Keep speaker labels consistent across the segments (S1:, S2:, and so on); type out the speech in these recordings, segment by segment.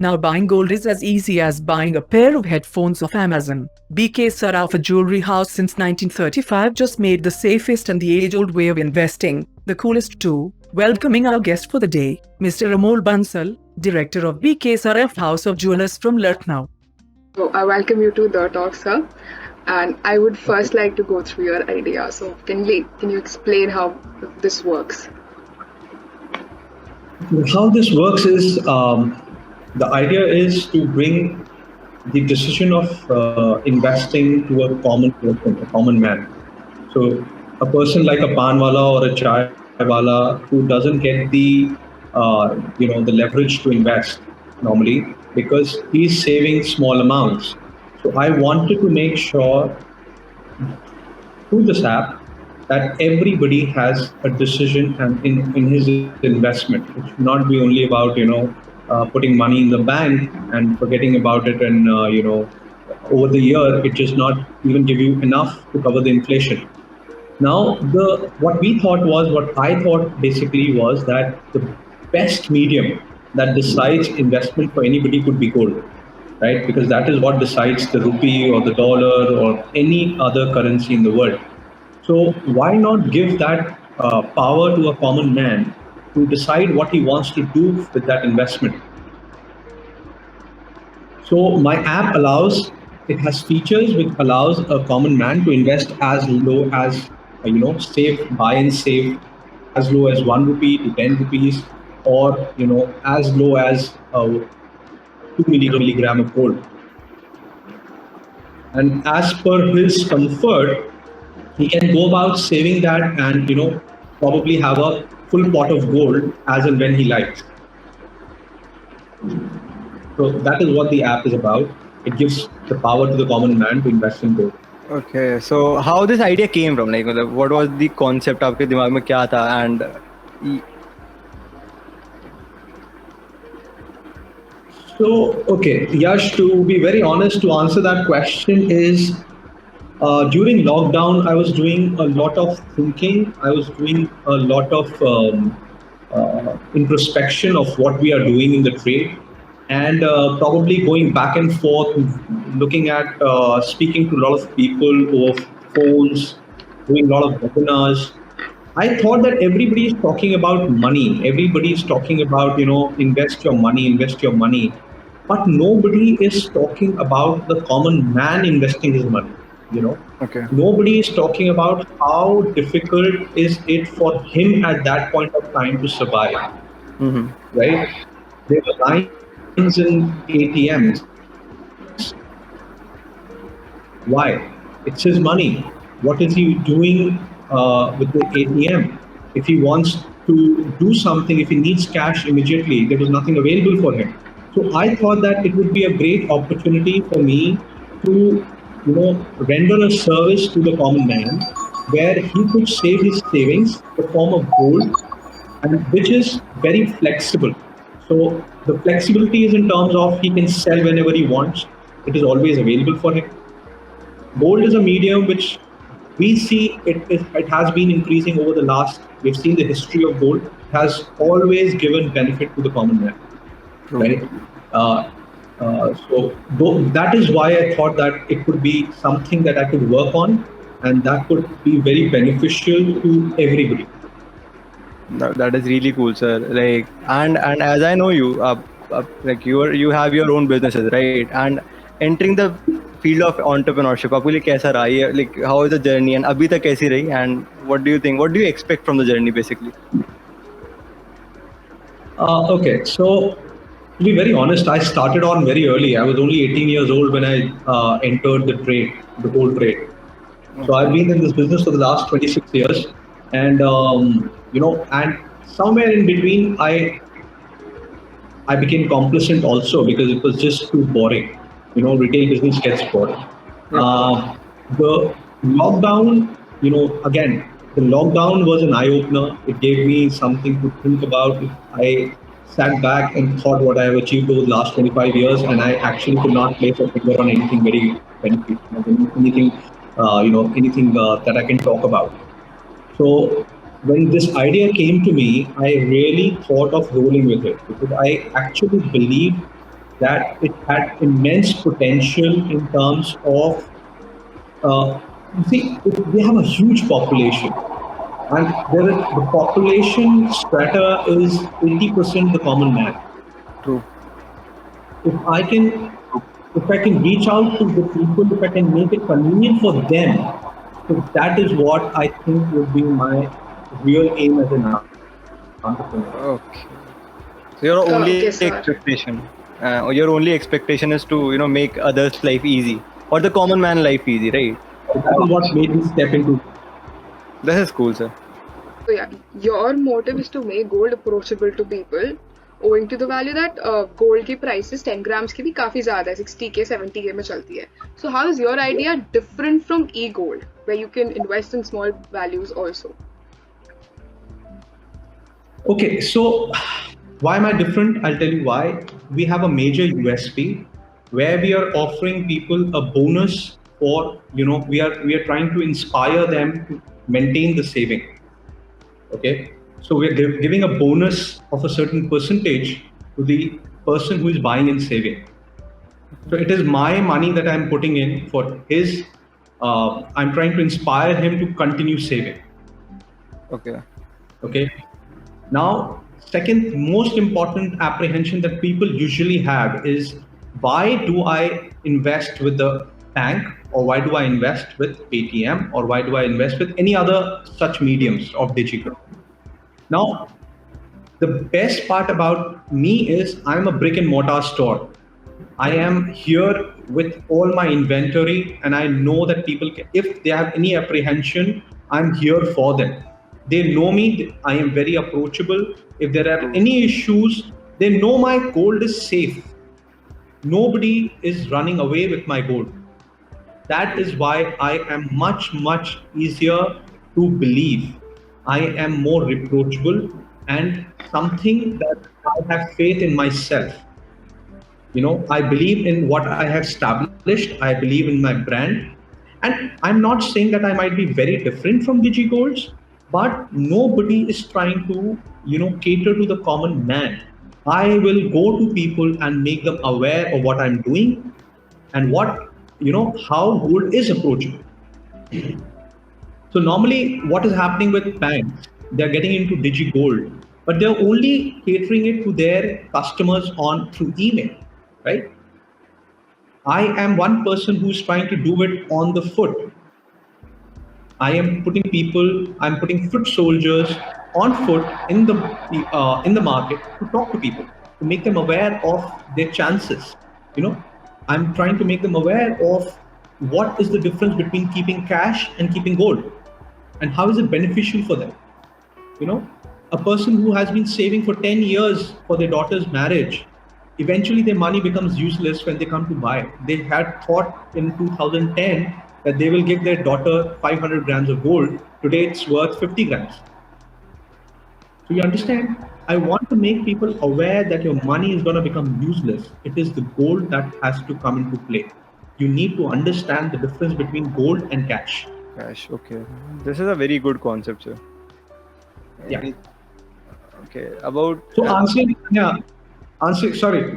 S1: Now buying gold is as easy as buying a pair of headphones off Amazon. BK Saraf, a jewelry house since 1935, just made the safest and the age-old way of investing the coolest too. Welcoming our guest for the day, Mr. Amol Bansal, director of BK Saraf House of Jewelers from Lucknow.
S2: So I welcome you to the talk, sir. And I would first like to go through your idea. So can you explain how this works?
S3: How this works is the idea is to bring the decision of investing to a common person, a common man. So a person like a panwala or a chai wala who doesn't get the leverage to invest normally because he's saving small amounts. So I wanted to make sure through this app that everybody has a decision and in his investment. It should not be only about putting money in the bank and forgetting about it, and over the year it does not even give you enough to cover the inflation. Now, the what I thought basically was that the best medium that decides investment for anybody could be gold, right? Because that is what decides the rupee or the dollar or any other currency in the world. So why not give that power to a common man to decide what he wants to do with that investment? So my app it has features which allows a common man to invest as low as, buy and save as low as 1 rupee to 10 rupees, or, as low as 2 milligram of gold. And as per his comfort, he can go about saving that and, probably have a full pot of gold as and when he likes. So that is what the app is about. It gives the power to the common man to invest in gold.
S4: Okay, so how this idea came from? Like, what was the concept? आपके दिमाग में क्या था? And
S3: so, okay, Yash, to be very honest, to answer that question is during lockdown, I was doing a lot of thinking. I was doing a lot of introspection of what we are doing in the trade, and probably going back and forth, looking at speaking to a lot of people over phones, doing a lot of webinars. I thought that everybody is talking about money. Everybody is talking about, invest your money. But nobody is talking about the common man investing his money.
S4: okay,
S3: Nobody is talking about how difficult is it for him at that point of time to survive, right? There were lines in ATMs. Why? It's his money. What is he doing with the ATM? If he wants to do something, if he needs cash immediately, there was nothing available for him. So I thought that it would be a great opportunity for me to, render a service to the common man where he could save his savings in the form of gold, and which is very flexible. So the flexibility is in terms of he can sell whenever he wants. It is always available for him. Gold is a medium which we see it has been increasing over the last. We've seen the history of gold. It has always given benefit to the common man, right? So that is why I thought that it could be something that I could work on, and that could be very beneficial to everybody.
S4: that is really cool, sir. Like, and as I know you, like you have your own businesses, right? And entering the field of entrepreneurship, आपके लिए कैसा रहा ये? Like, how is the journey? And अभी तक कैसी रही? And what do you think? What do you expect from the journey, basically?
S3: Okay, so to be very honest, I started on very early. I was only 18 years old when I entered the gold trade. So I've been in this business for the last 26 years, and and somewhere in between, I became complacent also because it was just too boring. Retail business gets boring. The lockdown, again, the lockdown was an eye opener. It gave me something to think about. I sat back and thought what I have achieved over the last 25 years, and I actually could not place a finger on anything very beneficial, anything, anything that I can talk about. So when this idea came to me, I really thought of rolling with it because I actually believed that it had immense potential in terms of, you see, we have a huge population, and the population strata is 80% the common man.
S4: True.
S3: If I can, if I can reach out to the people, if I can make it convenient for them, so that is what I think would be my real aim as an entrepreneur.
S4: Okay. So your only
S2: Okay, sir.
S4: expectation, your only expectation is to make others' life easy or the common man life easy, right?
S3: So that is what made me step into.
S4: This is cool, sir.
S2: So yeah, your motive is to make gold approachable to people, owing to the value that gold की prices 10 grams की भी काफी ज़्यादा है, 60K 70K में चलती है. So how is your idea different from e-gold, where you can invest in small values also?
S3: Okay, so why am I different? I'll tell you why. We have a major USP where we are offering people a bonus for, we are trying to inspire them to maintain the saving. Okay, so we're giving a bonus of a certain percentage to the person who is buying and saving. So it is my money that I'm putting in for his. I'm trying to inspire him to continue saving.
S4: Okay.
S3: Okay. Now, second most important apprehension that people usually have is, why do I invest with the bank, or why do I invest with ATM, or why do I invest with any other such mediums of digital? Now, the best part about me is I'm a brick and mortar store. I am here with all my inventory, and I know that people, if they have any apprehension, I'm here for them. They know me, I am very approachable. If there are any issues, they know my gold is safe. Nobody is running away with my gold. That is why I am much, much easier to believe. I am more reproachable, and something that I have faith in myself. I believe in what I have established. I believe in my brand. And I'm not saying that I might be very different from digigolds, but nobody is trying to cater to the common man. I will go to people and make them aware of what I'm doing, and how gold is approachable. So normally what is happening with banks, they're getting into digigold, but they're only catering it to their customers on through email, right? I am one person who's trying to do it on the foot. I'm putting foot soldiers on foot in the market to talk to people, to make them aware of their chances. You know, I'm trying to make them aware of what is the difference between keeping cash and keeping gold, and how is it beneficial for them. you know a person who has been saving for 10 years for their daughter's marriage, eventually their money becomes useless when they come to buy. They had thought in 2010 that they will give their daughter 500 grams of gold. Today it's worth 50 grams. So you understand, I want to make people aware that your money is going to become useless. It is the gold that has to come into play. You need to understand the difference between gold and cash.
S4: Cash. Okay. This is a very good concept, sir.
S3: Yeah.
S4: Okay. About.
S3: So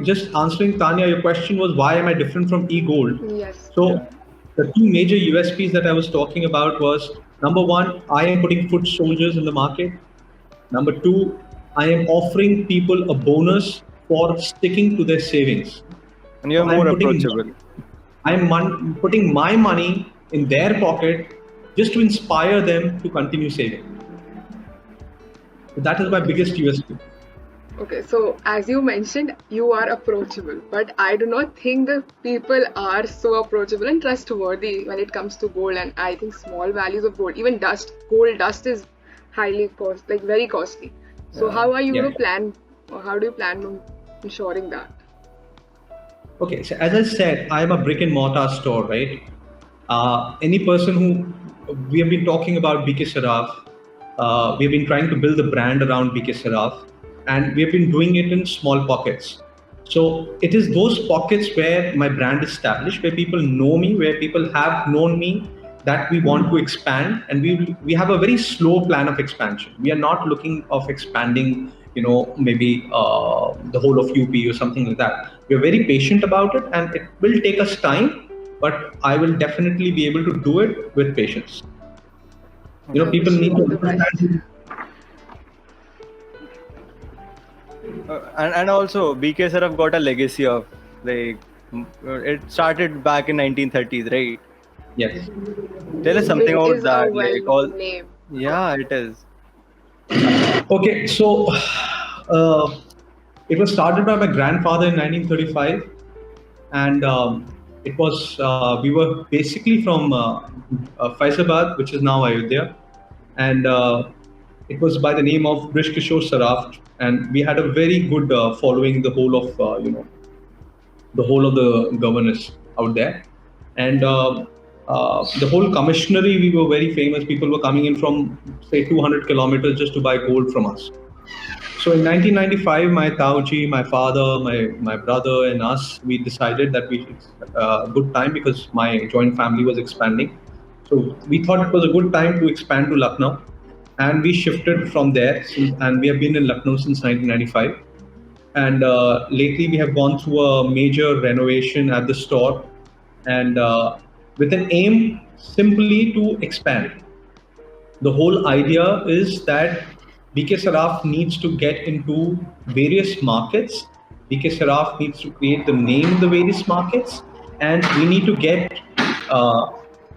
S3: just answering Tanya, your question was, why am I different from e-gold?
S2: Yes.
S3: So the two major USPs that I was talking about was, number one, I am putting foot soldiers in the market. Number two, I am offering people a bonus for sticking to their savings.
S4: And you're
S3: So
S4: more approachable.
S3: I'm putting my money in their pocket just to inspire them to continue saving. So that is my biggest USP.
S2: Okay, so as you mentioned, you are approachable, but I do not think that people are so approachable and trustworthy when it comes to gold. And I think small values of gold, even gold dust is highly very costly. So how are you going to plan, or how do you plan on ensuring that?
S3: Okay, so as I said, I am a brick and mortar store, right? Any person who, we have been talking about BK Saraf, we have been trying to build the brand around BK Saraf, and we have been doing it in small pockets. So it is those pockets where my brand is established, where people know me, where people have known me, that we want to expand, and we have a very slow plan of expansion. We are not looking of expanding, maybe the whole of UP or something like that. We are very patient about it, and it will take us time, but I will definitely be able to do it with patience.
S2: I
S3: People
S2: wish you
S3: need to
S2: all the best.
S3: understand.
S4: And also BK Saraf got a legacy of like it started back in 1930s, right?
S3: Yes.
S4: Tell us something
S2: It
S4: about
S2: is a
S4: that, like all.
S2: well-known name.
S4: Yeah, it is.
S3: Okay, so it was started by my grandfather in 1935, and it was we were basically from Faizabad, which is now Ayodhya, and it was by the name of Brish Kishore Saraf, and we had a very good following the whole of the governors out there, and the whole commissionary, we were very famous. People were coming in from say 200 kilometers just to buy gold from us. So in 1995, my Tauji, my father, my brother, and us, we decided that it's a good time because my joint family was expanding. So we thought it was a good time to expand to Lucknow, and we shifted from there. And we have been in Lucknow since 1995. And lately, we have gone through a major renovation at the store, and with an aim simply to expand. The whole idea is that BK Saraf needs to get into various markets. BK Saraf needs to create the name in the various markets, and uh,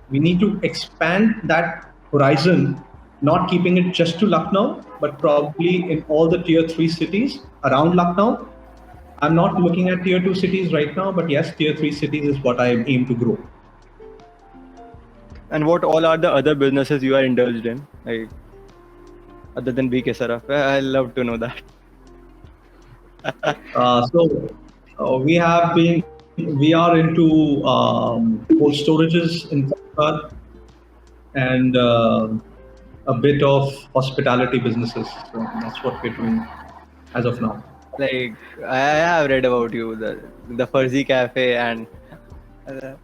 S3: we need to expand that horizon, not keeping it just to Lucknow, but probably in all the tier three cities around Lucknow. I'm not looking at tier two cities right now, but yes, tier three cities is what I aim to grow.
S4: And what all are the other businesses you are indulged in, like other than BK Saraf? I love to know that.
S3: We are into cold storages in Hyderabad, and a bit of hospitality businesses. So that's what we're doing as of now.
S4: Like I have read about you, the Fuzzy Cafe, and uh,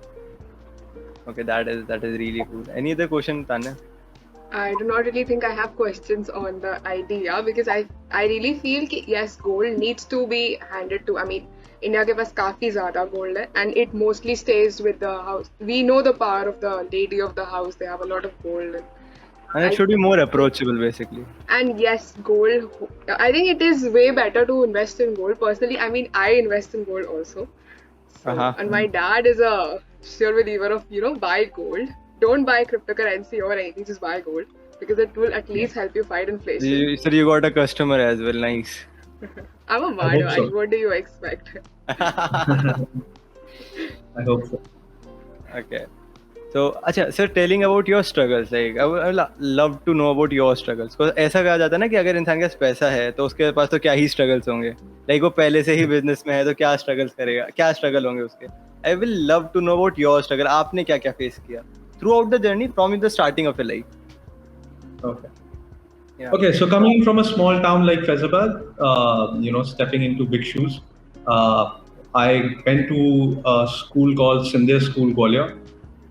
S4: okay, that is really cool. Any other question, Tanya?
S2: I do not really think I have questions on the idea because I really feel कि yes, gold needs to be handed to. I mean, India के पास काफी ज़्यादा gold है, and it mostly stays with the house. We know the power of the lady of the house. They have a lot of gold.
S4: And it
S2: I
S4: should be more approachable, basically.
S2: And yes, gold. I think it is way better to invest in gold. Personally, I mean, I invest in gold also. So,
S4: Uh-huh.
S2: and my dad is a sure believer of buy gold. Don't buy cryptocurrency or anything. Just buy gold because it will at least help you fight inflation.
S4: So you got a customer as well. Nice.
S2: I'm a
S3: I hope
S2: mad.
S3: so.
S2: What do you expect?
S3: I hope so.
S4: Okay. So, अच्छा, sir, telling about your struggles, like I would love to know about your struggles. Because ऐसा कहा जाता है ना कि अगर इंसान के पास पैसा है तो उसके पास तो क्या ही struggles होंगे. Like वो पहले से ही business में है तो क्या struggles करेगा, क्या struggle होंगे उसके. I will love to know about your struggle. आपने क्या क्या face किया throughout the journey from the starting of your life.
S3: Okay.
S4: Yeah.
S3: Okay, so coming from a small town like Faizabad, stepping into big shoes, I went to a school called Sindhya School, Gwalior,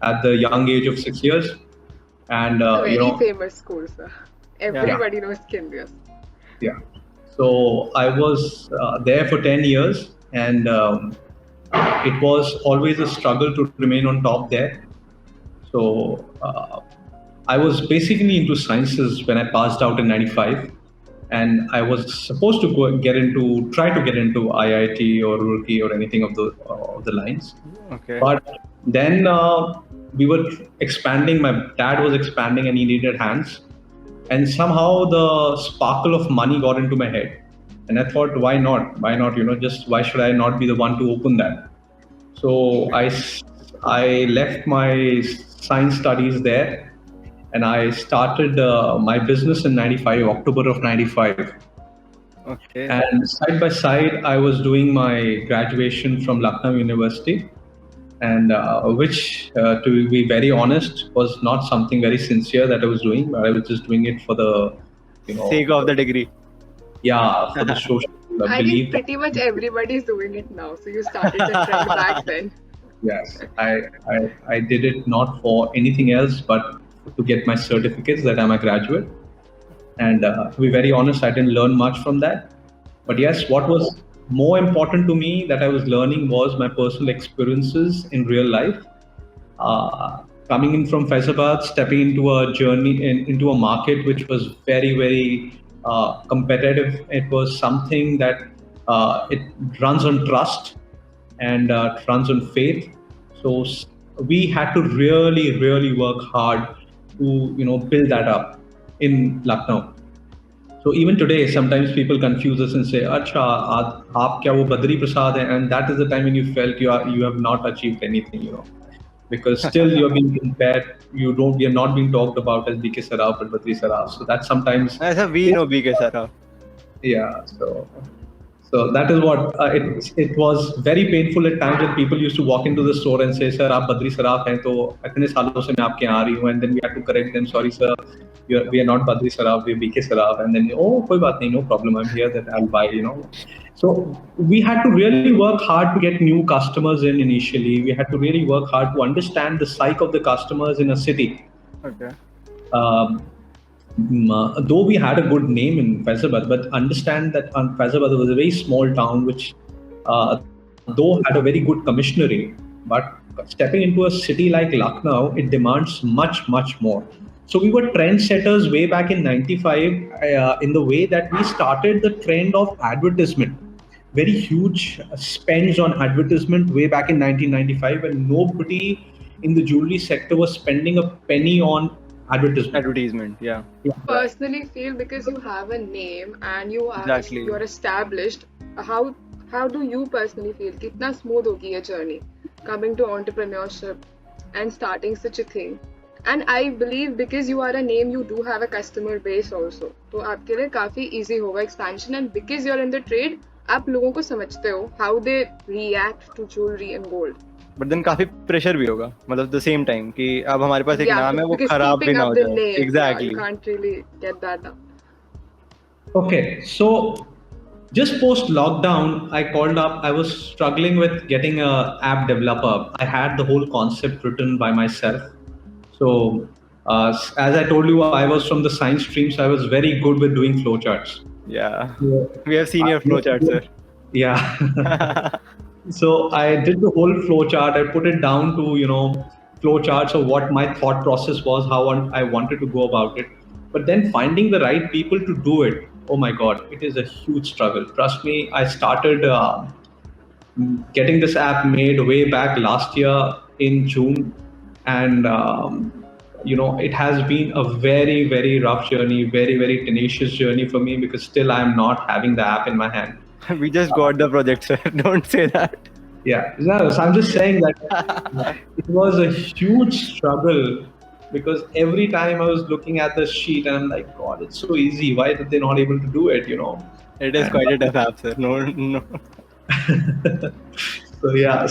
S3: at the young age of 6 years, and
S2: It's a very famous school, sir. Everybody knows Kindias.
S3: yeah. So I was there for 10 years, and it was always a struggle to remain on top there. So I was basically into sciences when I passed out in '95, and I was supposed to try to get into IIT or Roorkee or anything of the lines.
S4: Okay.
S3: But then we were expanding. My dad was expanding, and he needed hands. And somehow the sparkle of money got into my head, and I thought, why not? Why not? Just why should I not be the one to open that? So I left my science studies there, and I started my business in '95, October of '95.
S4: Okay.
S3: And side by side, I was doing my graduation from Lucknow University, and which, to be very honest, was not something very sincere that I was doing, but I was just doing it for the,
S4: Sake of the degree.
S3: yeah, for the social
S2: I think
S3: belief.
S2: pretty much everybody's doing it now. So you started the trend back then.
S3: Yes, I did it not for anything else but to get my certificates that I'm a graduate. And to be very honest, I didn't learn much from that. But yes, what was more important to me that I was learning was my personal experiences in real life. Coming in from Faizabad, stepping into a journey into a market which was very, very competitive. It was something that it runs on trust and runs on faith. So we had to really, really work hard to build that up in Lucknow. So even today, sometimes people confuse us and say, "Acha, aap kya wo Badri Prasad hai?" And that is the time when you felt you have not achieved anything, because still you're being compared. You're not being talked about as BK Saraf but Badri Saraf. So that sometimes,
S4: Aisa we know BK Saraf.
S3: yeah. So that is what it was very painful at times when people used to walk into the store and say, "Sir, आप Badri Saraf हैं तो इतने सालों से मैं आपके यहाँ आ रही हूँ," and then we had to correct them, "Sorry, sir, we are not Badri Saraf, we are BK Saraf," and then, "Oh, कोई बात नहीं, no problem, I'm here, that I'll buy." So we had to really work hard to get new customers in initially. We had to really work hard to understand the psyche of the customers in a city.
S4: Okay.
S3: Um, though we had a good name in Faizabad, but understand that Faizabad was a very small town which, though had a very good commissionery, but stepping into a city like Lucknow, it demands much, much more. So we were trendsetters way back in '95 in the way that we started the trend of advertisement. Very huge spends on advertisement way back in 1995 when nobody in the jewelry sector was spending a penny on advertisement.
S4: Advertisement, yeah.
S2: Personally feel because you have a name and
S4: Exactly.
S2: you're established. How do you personally feel? कितना smooth होगी ये journey coming to entrepreneurship and starting such a thing? And I believe because you are a name, you do have a customer base also. तो आपके लिए काफी easy होगा expansion, and because you're in the trade, आप लोगों को समझते हो how they react to jewelry and gold.
S4: But then काफी प्रेशर भी होगा, मतलब द सेम टाइम कि अब हमारे पास एक
S2: Yeah,
S4: नाम है वो
S2: because
S4: खराब भी
S2: keeping
S4: ना
S2: up
S4: हो
S2: the
S4: जाए.
S2: name, yeah,
S4: Exactly.
S2: you can't really get that up.
S3: Okay, so just post lockdown, I called up. I was struggling with getting a app developer. I had the whole concept written by myself. So, as I told you, I was from the science stream, so I was very good with doing flowcharts.
S4: Yeah.
S3: Yeah.
S4: We have seen your flowchart, sir.
S3: Yeah. So I did the whole flowchart. I put it down to flowcharts of what my thought process was, how I wanted to go about it. But then finding the right people to do it, oh my God, it is a huge struggle. Trust me, I started getting this app made way back last year in June, and it has been a very, very rough journey, very, very tenacious journey for me, because still I am not having the app in my hand.
S4: We just got the project, sir. Don't say that.
S3: Yeah, no, so I'm just saying that it was a huge struggle, because every time I was looking at the sheet and I'm like, God, it's so easy. Why did they not able to do it?
S4: It is quite a tough app, sir. No.
S3: So yeah,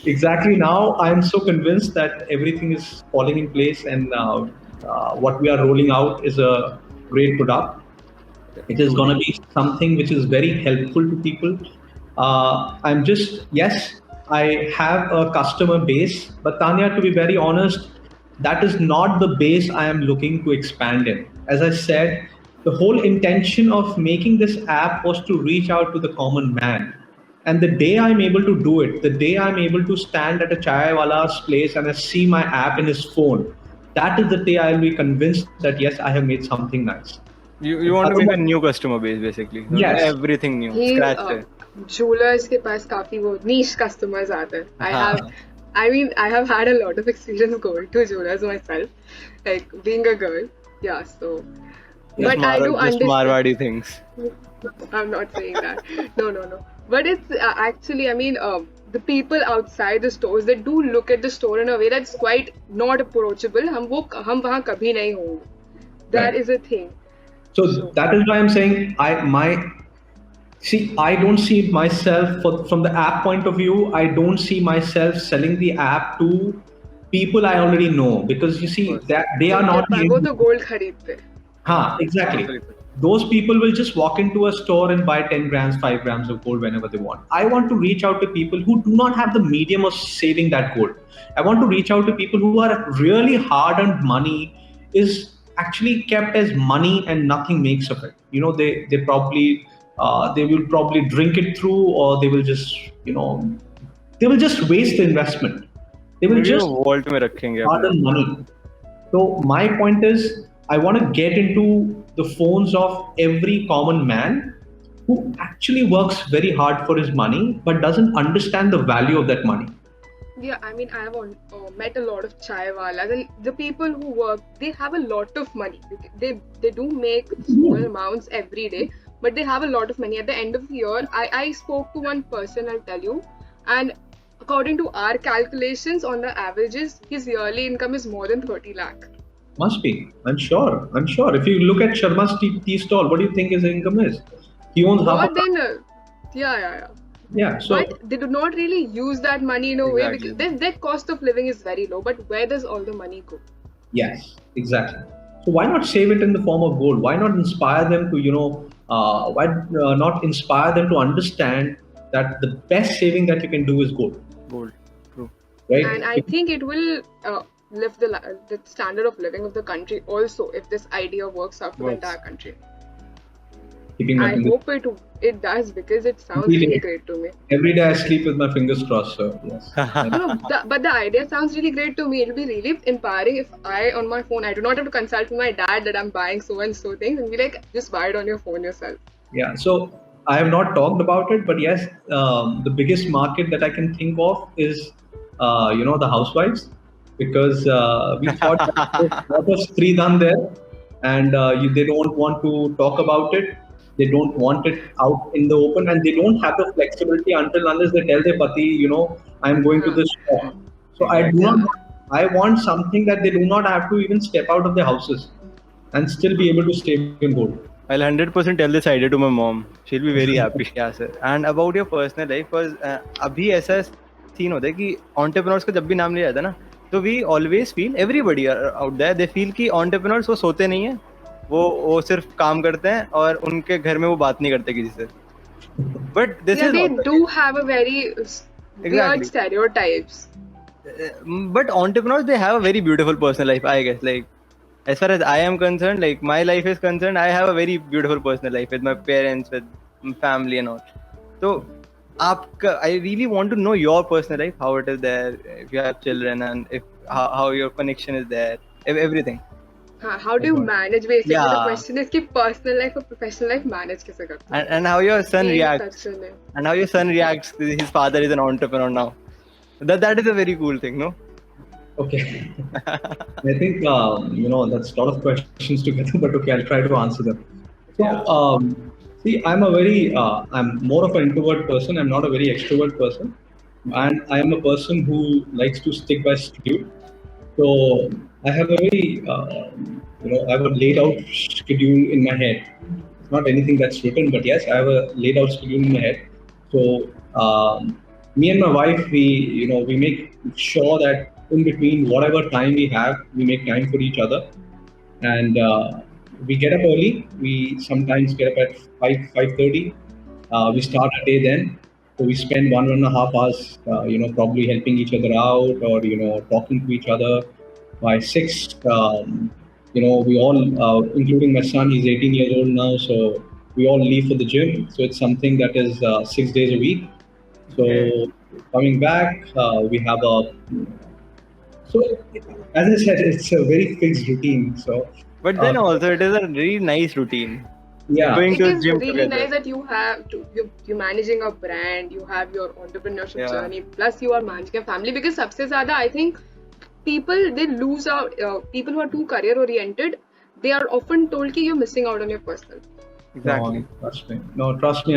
S3: exactly now I'm so convinced that everything is falling in place, and what we are rolling out is a great product. It is going to be something which is very helpful to people. Yes, I have a customer base, but Tanya, to be very honest, that is not the base I am looking to expand in. As I said, the whole intention of making this app was to reach out to the common man. And the day I'm able to do it, the day I'm able to stand at a chai wala's place and I see my app in his phone, that is the day I'll be convinced that yes, I have made something nice.
S4: You want to make a new customer base, basically.
S3: Yes.
S4: Everything new. Scratch से.
S2: Jewelers के पास काफी वो niche customers आते हैं. I have had a lot of experience going to jewelers myself, like being a girl. Yeah, so. But I do understand.
S4: Marwadi things.
S2: I'm not saying that. No. But it's actually, the people outside the stores, they do look at the store in a way that's quite not approachable. हम वहाँ कभी नहीं होंगे. That is a thing.
S3: So that is why I'm saying I don't see myself from the app point of view. I don't see myself selling the app to people I already know, because you see that they are not.
S2: वो तो gold खरीदते.
S3: हाँ, exactly. those people will just walk into a store and buy 10 grams, 5 grams of gold whenever they want. I want to reach out to people who do not have the medium of saving that gold. I want to reach out to people who are really hard earned money is actually kept as money and nothing makes of it. They probably they will probably drink it through, or they will just they will just waste the investment. They will
S4: maybe वो
S3: just
S4: vault में रखेंगे
S3: hard
S4: अपने.
S3: earned money. So my point is, I want to get into the phones of every common man who actually works very hard for his money but doesn't understand the value of that money.
S2: Yeah, I mean, I have met a lot of chai walas, and the people who work, they have a lot of money. They do make small amounts every day, but they have a lot of money. At the end of the year, I spoke to one person, I'll tell you, and according to our calculations, on the averages, his yearly income is more than 30 lakh.
S3: Must be. I'm sure. If you look at Sharma's tea stall, what do you think his income is? He owns half
S2: More
S3: of
S2: than, yeah.
S3: Yeah. So
S2: But they do not really use that money in a way
S4: Exactly.
S2: because their cost of living is very low. But where does all the money go?
S3: yes, exactly. So why not save it in the form of gold? Why not inspire them to, why not inspire them to understand that the best saving that you can do is gold,
S4: Gold. True.
S3: right?
S2: And I think it will lift the standard of living of the country also if this idea works out for the
S4: Works.
S2: entire country.
S3: Keeping my
S2: I
S3: fingers-
S2: hope it does because it sounds
S3: Really?
S2: really great to me.
S3: Every day I sleep with my fingers crossed. So yes.
S2: No, but the idea sounds really great to me. It'll be really empowering if on my phone, I do not have to consult with my dad that I'm buying so and so things and be like, just buy it on your phone yourself.
S3: Yeah. So I have not talked about it, but yes, the biggest market that I can think of is, the housewives, because we thought that there's a lot of stree done there, and they don't want to talk about it. They don't want it out in the open, and they don't have the flexibility unless they tell their pati, I'm going to this shop. So I do not. I want something that they do not have to even step out of their houses and still be able to save in gold.
S4: I'll 100% tell this idea to my mom. She'll be very happy. Yeah, sir. And about your personal life, because अभी ऐसा scene होता है कि entrepreneurs का जब भी नाम लिया जाता है ना, तो we always feel everybody out there they feel कि entrepreneurs वो सोते नहीं है, वो सिर्फ काम करते हैं और उनके घर में वो बात नहीं करते किसी से. But this is
S2: they
S4: not the
S2: do have a very
S4: Exactly.
S2: weird stereotypes.
S4: But entrepreneurs they have a very beautiful personal life, I guess. Like as far as I am concerned, like my life is concerned, I have a very beautiful personal life with my parents, with my family and all. So I really want to know your personal life, how it is there, if you have children, and if how your connection is there, everything.
S2: How do you manage basically? The
S4: Yeah.
S2: question is कि personal life और professional life manage कैसे करते हैं?
S4: And how your son
S2: Being
S4: reacts,
S2: such a-
S4: and how your son reacts. His father is an entrepreneur now. That is a very cool thing, no?
S3: Okay. I think, that's a lot of questions together, but okay, I'll try to answer them. So,
S4: Yeah.
S3: see, I'm more of an introvert person. I'm not a very extrovert person. And I am a person who likes to stick by schedule. So, I have a very, I have a laid out schedule in my head. It's not anything that's written, but yes, I have a laid out schedule in my head. So, me and my wife, we make sure that in between whatever time we have, we make time for each other, and we get up early. We sometimes get up at 5:30. We start our day then, so we spend 1.5 hours, probably helping each other out or talking to each other. By 6, we all, including my son, he's 18 years old now, so we all leave for the gym. So it's something that is 6 days a week. So coming back, we have so as I said, it's a very fixed routine. So
S4: But then also it is a really nice routine.
S3: yeah,
S4: Going
S2: It
S4: to
S2: is
S4: gym
S2: really
S4: together.
S2: nice that you're managing a brand, you have your entrepreneurship
S4: Yeah.
S2: journey, plus you are managing a family. Because सबसे ज़्यादा I think people they lose out. People who are too career oriented, they are often told कि you're missing out on your personal.
S4: Exactly.
S3: No, trust me.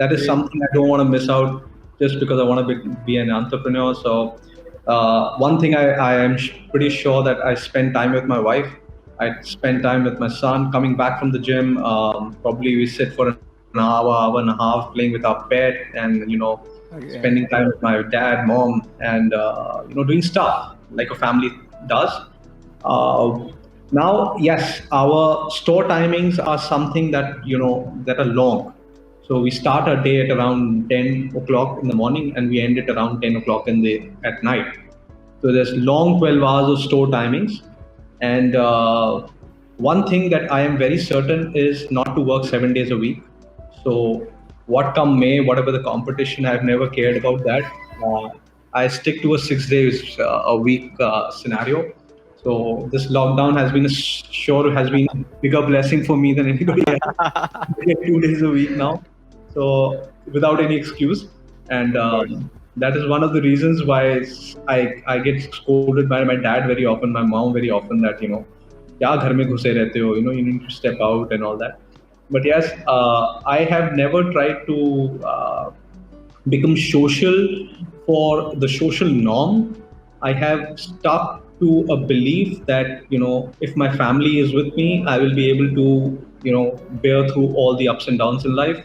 S3: That is something I don't want to miss out just because I want to be an entrepreneur. So one thing I am pretty sure that I spend time with my wife. I spend time with my son. Coming back from the gym, probably we sit for an hour and a half playing with our pet, and spending time with my dad, mom, and doing stuff like a family does. Now, yes, our store timings are something that that are long. So we start our day at around 10 o'clock in the morning, and we end it around 10 o'clock in the at night. So there's long 12 hours of store timings, and one thing that I am very certain is not to work 7 days a week. So what come May, whatever the competition, I've never cared about that. I stick to a 6 days a week scenario. So this lockdown has been sure has been bigger blessing for me than anybody else. I get 2 days a week now, so without any excuse, and
S4: Of course.
S3: that is one of the reasons why I get scolded by my dad very often, my mom very often, that क्या घर में घुसे रहते हो, you need to step out and all that. But yes, I have never tried to become social for the social norm. I have stuck to a belief that if my family is with me, I will be able to bear through all the ups and downs in life.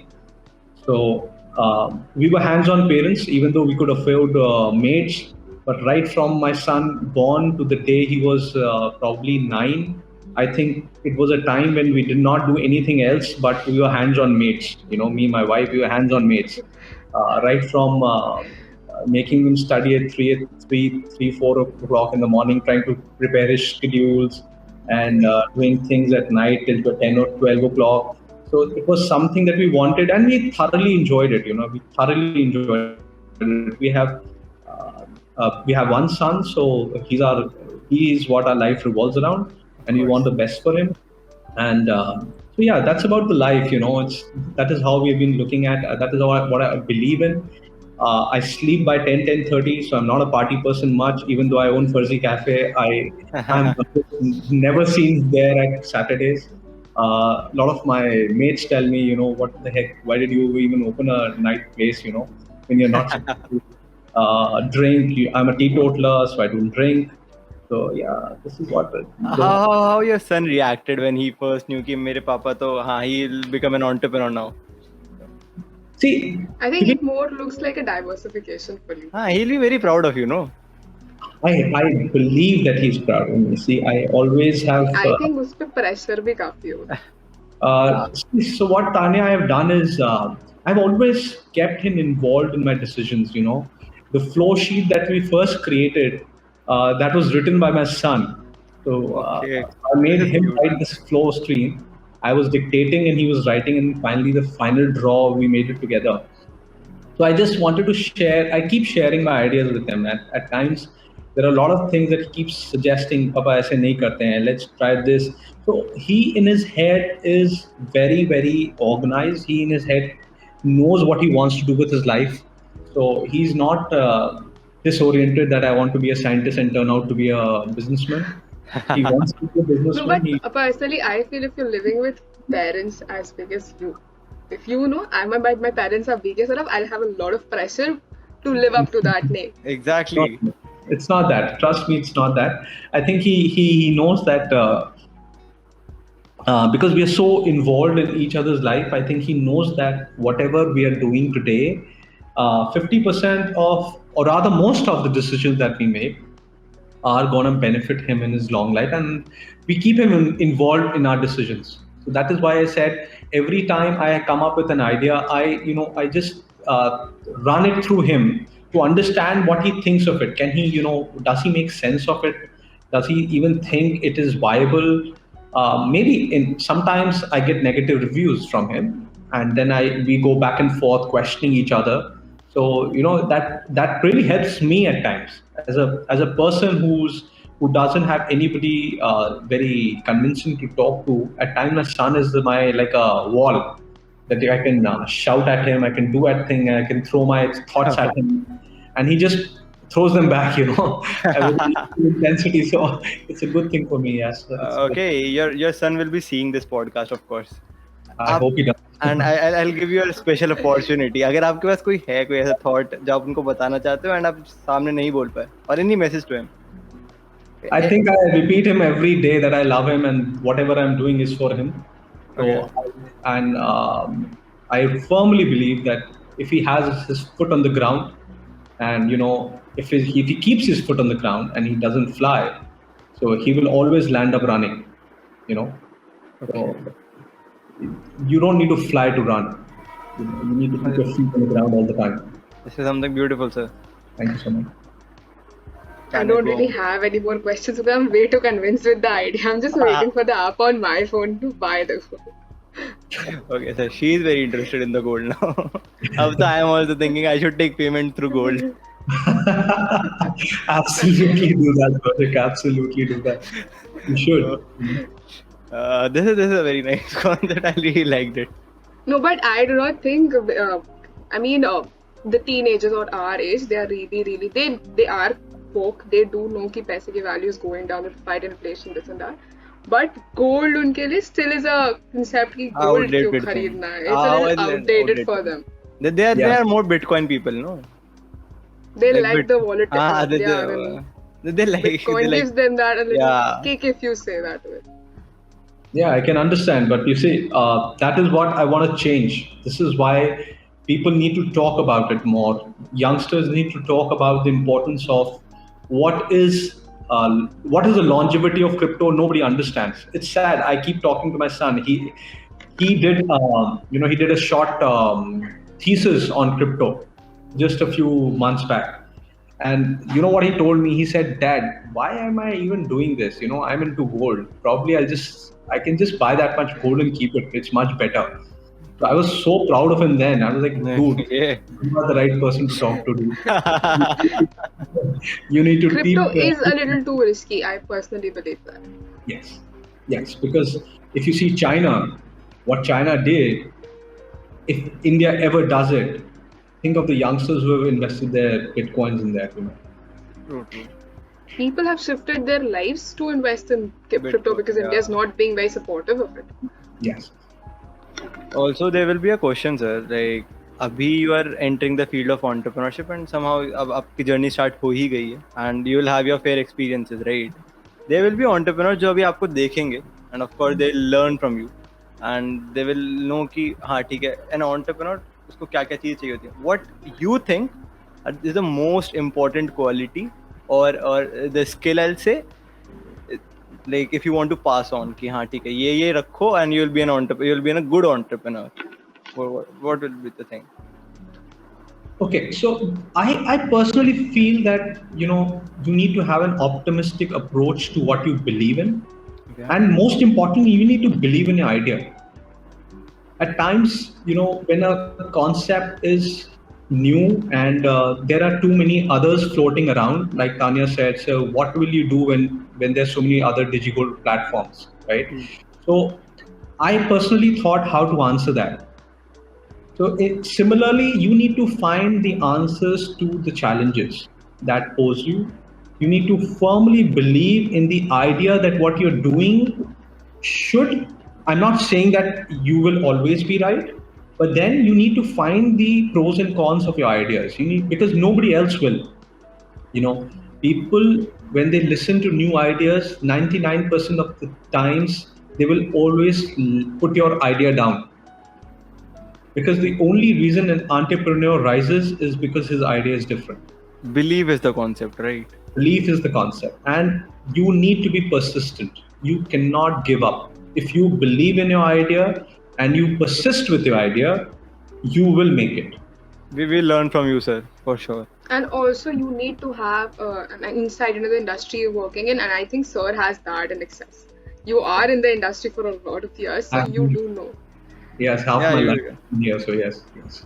S3: So we were hands-on parents, even though we could afford maids. But right from my son born to the day he was probably 9, I think it was a time when we did not do anything else, but we were hands-on mates. Me, my wife, we were hands-on mates. Right from making him study at 4 o'clock in the morning, trying to prepare his schedules, and doing things at night till 10 or 12 o'clock. So it was something that we wanted, and we thoroughly enjoyed it. We thoroughly enjoyed it. We have one son, so he is what our life revolves around, and we
S4: Of
S3: want the
S4: course.
S3: best for him. And so yeah, that's about the life. It's that is how we've been looking at. That is what I believe in. I sleep by 10:30, so I'm not a party person much. Even though I own Fuzzy Cafe, I'm never seen there at Saturdays. A lot of my mates tell me, what the heck? Why did you even open a night place? When you're not supposed to drink. I'm a teetotaler, so I don't drink. So yeah, this is what.
S4: How your son reacted when he first knew कि मेरे पापा तो हाँ he'll become an entrepreneur now.
S3: See,
S2: I think it more looks like a diversification for you.
S4: हाँ he'll be very proud of you, no?
S3: I believe that he's proud of me. See, I always have.
S2: I think उस पे pressure भी काफी होगा.
S3: So what Tanya I have done is I've always kept him involved in my decisions. The flow sheet that we first created, that was written by my son. So
S4: Okay.
S3: I made
S4: This is
S3: him
S4: cute.
S3: write this flow stream. I was dictating and he was writing, and finally the final draw we made it together. So I just wanted to share. I keep sharing my ideas with him. At times, there are a lot of things that he keeps suggesting. Papa, ऐसे नहीं करते हैं. Let's try this. So he, in his head, is very, very organized. He, in his head, knows what he wants to do with his life. So he's not disoriented that I want to be a scientist and turn out to be a businessman. He wants to be a
S2: No,
S3: businessman.
S2: but personally, I feel if you're living with parents as big as you, if my parents are big as enough, I'll have a lot of pressure to live up to that name.
S4: Exactly.
S3: It's not that. Trust me, it's not that. I think he knows that because we are so involved in each other's life. I think he knows that whatever we are doing today, 50% of, or rather most of the decisions that we make are going to benefit him in his long life, and we keep him involved in our decisions. So that is why I said every time I come up with an idea, I just run it through him to understand what he thinks of it. Can he, does he make sense of it? Does he even think it is viable? Maybe sometimes I get negative reviews from him, and then we go back and forth questioning each other. So that really helps me at times as a person who doesn't have anybody very convincing to talk to. At times, my son is my like a wall that I can shout at him, I can do at thing, I can throw my thoughts at him, and he just throws them back. With intensity. So it's a good thing for me. Yes.
S4: Okay, your son will be seeing this podcast, of course.
S3: I hope he does.
S4: And I'll give you a special opportunity. अगर आपके पास कोई ऐसा thought जो आप उनको बताना चाहते हो and आप सामने नहीं बोल पाए, or any message to him.
S3: I think I repeat him every day that I love him and whatever I'm doing is for him. So,
S4: Okay.
S3: and I firmly believe that if he has his foot on the ground, and if he keeps his foot on the ground and he doesn't fly, so he will always land up running. You know,
S4: Okay.
S3: so you don't need to fly to run. You need to keep your feet on the ground all the time.
S4: This is something beautiful, sir.
S3: Thank you so much.
S2: I
S4: Can I
S2: don't
S4: go
S2: really
S4: on?
S2: have any more questions because I'm way too convinced with the idea. I'm just waiting for the app on my phone to buy the phone.
S4: Okay, so she is very interested in the gold now. Also, I am also thinking I should take payment through gold.
S3: Absolutely do that, Project. Absolutely do that. You
S4: Uh,
S3: should.
S4: this is a very nice concept. I really liked it.
S2: No, but I do not think. I mean, the teenagers or our age, they are really they are woke. They do know कि पैसे की value is going down to fight inflation, this and that. But gold उनके लिए still is a concept कि gold क्यों
S4: Outdated thing.
S2: खरीदना है. It's a little outdated
S4: Outdated
S2: for
S4: thing.
S2: them.
S4: They
S3: Yeah.
S4: are more Bitcoin people, no?
S2: They
S4: Like
S2: like the wallet. Yeah, and
S4: they like
S2: Bitcoin
S4: they like
S2: gives them that a little
S4: yeah.
S2: kick if you say that way.
S3: Yeah, I can understand, but you see, that is what I want to change. This is why people need to talk about it more. Youngsters need to talk about the importance of what is the longevity of crypto. Nobody understands. It's sad. I keep talking to my son. He did he did a short thesis on crypto just a few months back. And you know what he told me? He said, "Dad, why am I even doing this? I'm into gold. Probably I can just buy that much gold and keep it. It's much better." So I was so proud of him then. I was like, "Dude,
S4: Yeah.
S3: you are the right person to talk to, dude. You need to
S2: Crypto
S3: teach."
S2: is a little too risky. I personally believe that.
S3: Yes, yes, because if you see China, what China did, if India ever does it, think of the youngsters who have invested their bitcoins in that.
S4: True, true.
S2: People have shifted their lives to invest in crypto
S4: Bitcoin,
S2: because India is
S4: yeah.
S2: not being very supportive of it.
S3: Yes.
S4: Also, there will be a question, sir. Like, अभी you are entering the field of entrepreneurship and somehow अब आपकी journey start हो ही गई है and you will have your fair experiences, right? There will be entrepreneurs जो अभी आपको देखेंगे and of course they will learn from you and they will know कि हाँ ठीक है an entrepreneur उसको क्या क्या चीज़ चाहिए होती है. What you think is the most important quality or the skill I'll say like if you want to pass on कि हाँ ठीक है ये रखो and you'll be an entrepreneur, you'll be a good entrepreneur. What will be the thing?
S3: Okay, so I personally feel that you need to have an optimistic approach to what you believe in,
S4: Okay.
S3: and most importantly, you need to believe in your idea. At times, when a concept is new and there are too many others floating around, like Tanya said, so what will you do when there's so many other digital platforms, right? So I personally thought how to answer that. So similarly, you need to find the answers to the challenges that pose you. You need to firmly believe in the idea that what you're doing should. I'm not saying that you will always be right, but then you need to find the pros and cons of your ideas. You need because nobody else will. People when they listen to new ideas, 99% of the times they will always put your idea down because the only reason an entrepreneur rises is because his idea is different.
S4: Belief is the concept, right?
S3: Belief is the concept, and you need to be persistent. You cannot give up. If you believe in your idea and you persist with your idea, you will make it.
S4: We will learn from you, sir, for sure.
S2: And also, you need to have an insight into the industry you're working in, and I think Sir has that in excess. You are in the industry for a lot of years, so you do know.
S3: Yes, half
S4: Yeah,
S3: my life
S4: you,
S3: is here, so yes.